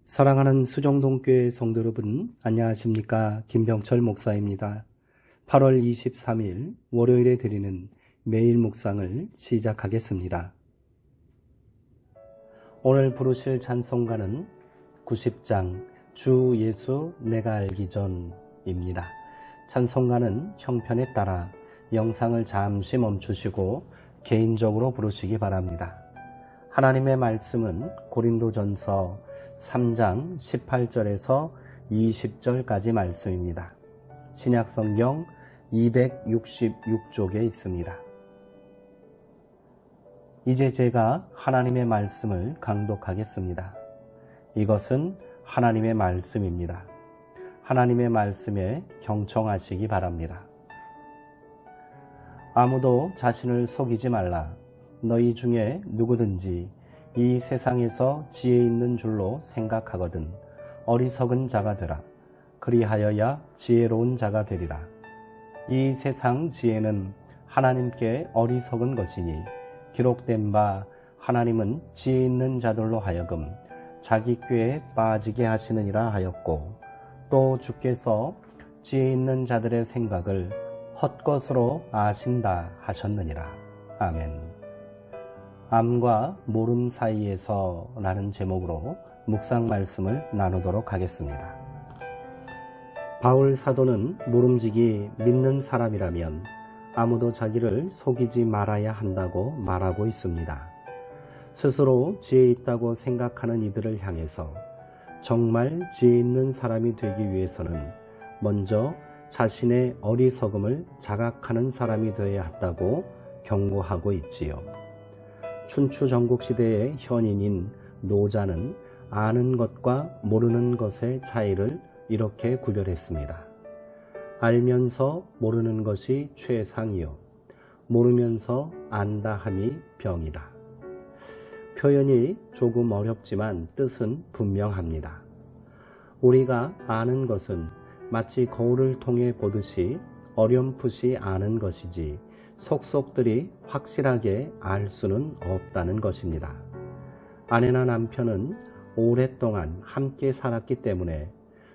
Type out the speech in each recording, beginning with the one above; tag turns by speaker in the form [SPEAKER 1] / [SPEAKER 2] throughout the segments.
[SPEAKER 1] 사랑하는 수정동교회 성도 여러분, 안녕하십니까? 김병철 목사입니다. 8월 23일 월요일에 드리는 매일 묵상을 시작하겠습니다. 오늘 부르실 찬송가는 90장 주 예수 내가 알기 전입니다. 찬송가는 형편에 따라 영상을 잠시 멈추시고 개인적으로 부르시기 바랍니다. 하나님의 말씀은 고린도전서 3장 18절에서 20절까지 말씀입니다. 신약성경 266쪽에 있습니다. 이제 제가 하나님의 말씀을 강독하겠습니다. 이것은 하나님의 말씀입니다. 하나님의 말씀에 경청하시기 바랍니다. 아무도 자신을 속이지 말라. 너희 중에 누구든지 이 세상에서 지혜 있는 줄로 생각하거든 어리석은 자가 되라. 그리하여야 지혜로운 자가 되리라. 이 세상 지혜는 하나님께 어리석은 것이니 기록된 바 하나님은 지혜 있는 자들로 하여금 자기 꾀에 빠지게 하시느니라 하였고, 또 주께서 지혜 있는 자들의 생각을 헛것으로 아신다 하셨느니라. 아멘. 암과 모름 사이에서 라는 제목으로 묵상 말씀을 나누도록 하겠습니다. 바울 사도는 모름지기 믿는 사람이라면 아무도 자기를 속이지 말아야 한다고 말하고 있습니다. 스스로 지혜 있다고 생각하는 이들을 향해서 정말 지혜 있는 사람이 되기 위해서는 먼저 자신의 어리석음을 자각하는 사람이 되어야 한다고 경고하고 있지요. 춘추 전국시대의 현인인 노자는 아는 것과 모르는 것의 차이를 이렇게 구별했습니다. 알면서 모르는 것이 최상이요 모르면서 안다 함이 병이다. 표현이 조금 어렵지만 뜻은 분명합니다. 우리가 아는 것은 마치 거울을 통해 보듯이 어렴풋이 아는 것이지 속속들이 확실하게 알 수는 없다는 것입니다. 아내나 남편은 오랫동안 함께 살았기 때문에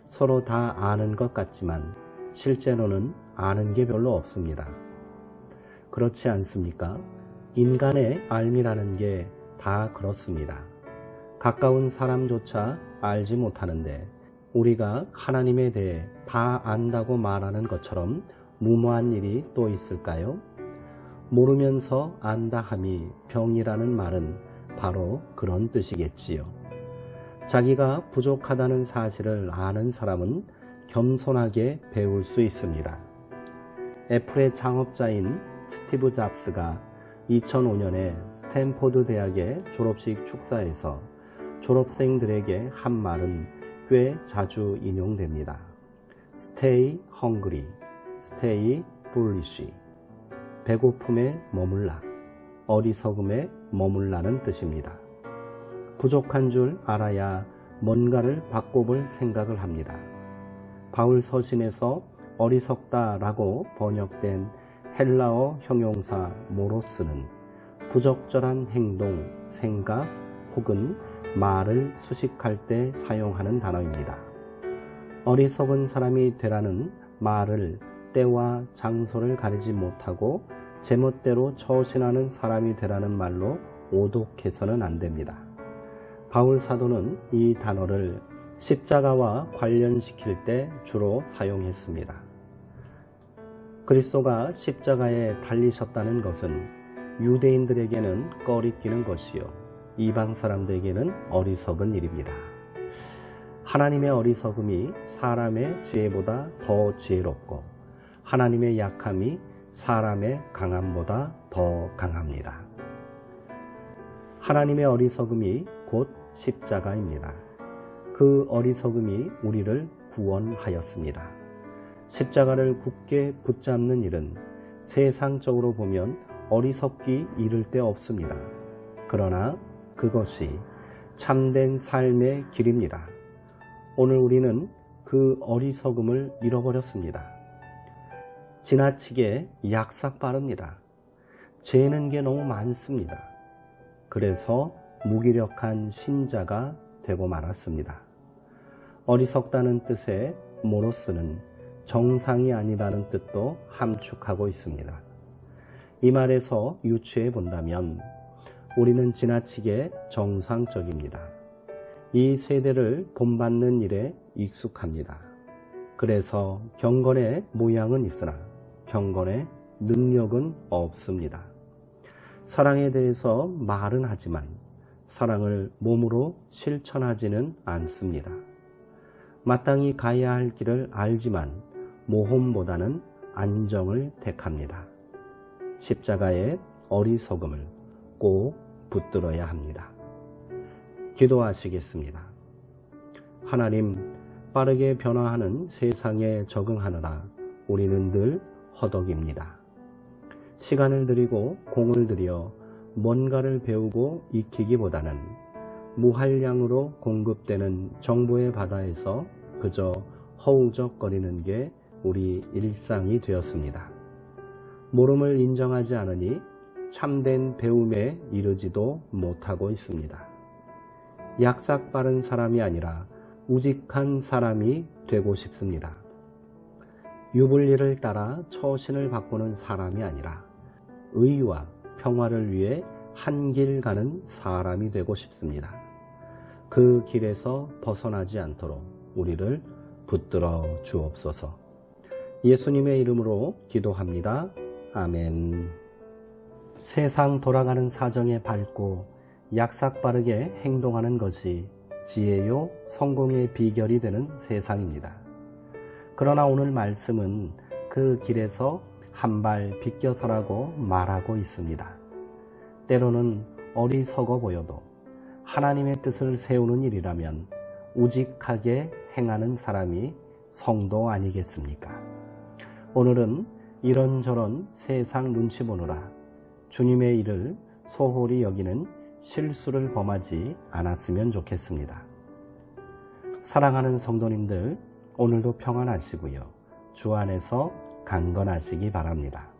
[SPEAKER 1] 서로 다 아는 것 같지만 실제로는 아는 게 별로 없습니다. 그렇지 않습니까? 인간의 알미라는 게 다 그렇습니다. 가까운 사람조차 알지 못하는데 우리가 하나님에 대해 다 안다고 말하는 것처럼 무모한 일이 또 있을까요? 모르면서 안다 함이 병이라는 말은 바로 그런 뜻이겠지요. 자기가 부족하다는 사실을 아는 사람은 겸손하게 배울 수 있습니다. 애플의 창업자인 스티브 잡스가 2005년에 스탠포드 대학의 졸업식 축사에서 졸업생들에게 한 말은 꽤 자주 인용됩니다. Stay hungry, stay foolish. 배고픔에 머물라, 어리석음에 머물라는 뜻입니다. 부족한 줄 알아야 뭔가를 바꿔볼 생각을 합니다. 바울 서신에서 어리석다라고 번역된 헬라어 형용사 모로스는 부적절한 행동, 생각 혹은 말을 수식할 때 사용하는 단어입니다. 어리석은 사람이 되라는 말을 때와 장소를 가리지 못하고 제멋대로 처신하는 사람이 되라는 말로 오독해서는 안 됩니다. 바울 사도는 이 단어를 십자가와 관련시킬 때 주로 사용했습니다. 그리스도가 십자가에 달리셨다는 것은 유대인들에게는 꺼리끼는 것이요 이방 사람들에게는 어리석은 일입니다. 하나님의 어리석음이 사람의 지혜보다 더 지혜롭고 하나님의 약함이 사람의 강함보다 더 강합니다. 하나님의 어리석음이 곧 십자가입니다. 그 어리석음이 우리를 구원하였습니다. 십자가를 굳게 붙잡는 일은 세상적으로 보면 어리석기 이를 데 없습니다. 그러나 그것이 참된 삶의 길입니다. 오늘 우리는 그 어리석음을 잃어버렸습니다. 지나치게 약삭 빠릅니다. 재는 게 너무 많습니다. 그래서 무기력한 신자가 되고 말았습니다. 어리석다는 뜻의 모로스는 정상이 아니다는 뜻도 함축하고 있습니다. 이 말에서 유추해 본다면 우리는 지나치게 정상적입니다. 이 세대를 본받는 일에 익숙합니다. 그래서 경건의 모양은 있으나 경건의 능력은 없습니다. 사랑에 대해서 말은 하지만 사랑을 몸으로 실천하지는 않습니다. 마땅히 가야 할 길을 알지만 모험보다는 안정을 택합니다. 십자가의 어리석음을 꼭 붙들어야 합니다. 기도하시겠습니다. 하나님, 빠르게 변화하는 세상에 적응하느라 우리는 늘 허덕입니다. 시간을 들이고 공을 들여 뭔가를 배우고 익히기보다는 무한량으로 공급되는 정보의 바다에서 그저 허우적거리는 게 우리 일상이 되었습니다. 모름을 인정하지 않으니 참된 배움에 이르지도 못하고 있습니다. 약삭 빠른 사람이 아니라 우직한 사람이 되고 싶습니다. 유불리를 따라 처신을 바꾸는 사람이 아니라 의와 평화를 위해 한 길 가는 사람이 되고 싶습니다. 그 길에서 벗어나지 않도록 우리를 붙들어 주옵소서. 예수님의 이름으로 기도합니다. 아멘. 세상 돌아가는 사정에 밝고 약삭 빠르게 행동하는 것이 지혜요 성공의 비결이 되는 세상입니다. 그러나 오늘 말씀은 그 길에서 한 발 비껴서라고 말하고 있습니다. 때로는 어리석어 보여도 하나님의 뜻을 세우는 일이라면 우직하게 행하는 사람이 성도 아니겠습니까? 오늘은 이런저런 세상 눈치 보느라 주님의 일을 소홀히 여기는 실수를 범하지 않았으면 좋겠습니다. 사랑하는 성도님들, 오늘도 평안하시고요. 주 안에서 강건하시기 바랍니다.